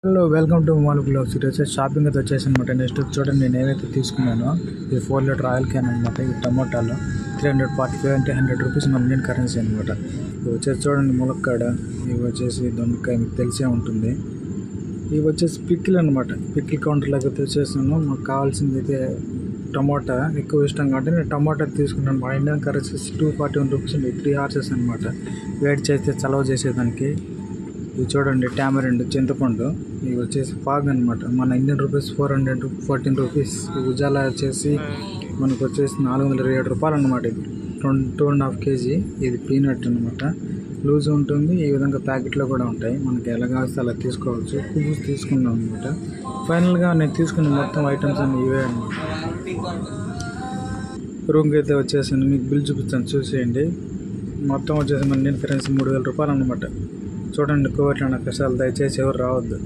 Hello, welcome to mall blogs. ఇది వచ్చేసి shopping అయితే వచ్చేసి అనమాట. నెక్స్ట్ చూడండి, నేను ఏవైతే తీసుకున్నానో ఇది 4 లీటర్ ఆయిల్ క్యాన్ అనమాట. ఈ టమోటాలు 345 అంటే 100 రూపీస్ మన ఇండియన్ కరెన్సీ అనమాట. ఇవి వచ్చేసి చూడండి, ములక్కాడ, ఇవి వచ్చేసి దొండకాయ, మీకు తెలిసే ఉంటుంది. ఇవి వచ్చేసి పిక్కిల్ అనమాట. పిక్కిల్ కౌంటర్లోకి అయితే వచ్చేసాను. మాకు కావాల్సింది అయితే టమోటా ఎక్కువ ఇష్టం కాబట్టి నేను టమోటా తీసుకున్నాను. మా ఇండియన్ కరెన్సీ 241 రూపీస్ అండి. 3 హార్సెస్ అనమాట. వేడి చేస్తే చలవ చేసేదానికి. ఇవి చూడండి, టామరెండు, చింతపండు. ఇవి వచ్చేసి ఫాగ్ అనమాట. మన ఇండియన్ రూపీస్ 414 రూపీస్. ఈ ఉజాలా వచ్చేసి మనకు వచ్చేసి 427 రూపాయలు అనమాట. ఇది 2.5 కేజీ. ఇది పీనట్ అనమాట. లూజ్ ఉంటుంది. ఈ విధంగా ప్యాకెట్లో కూడా ఉంటాయి. మనకి ఎలా కాస్తే అలా తీసుకోవచ్చు. పువ్వు తీసుకున్నాం అనమాట. ఫైనల్గా నేను తీసుకున్న మొత్తం ఐటమ్స్ అన్నీ ఇవే అనమాట. రూమ్కి అయితే వచ్చేసాను. మీకు బిల్ చూపిస్తాను, చూసేయండి. మొత్తం వచ్చేసి మన ఇండియన్ కరెన్సీ 3000 రూపాయలు అనమాట. చూడండి, కోవిడ్ అన్న కష్టాలు దయచేసి ఎవరు రావద్దు.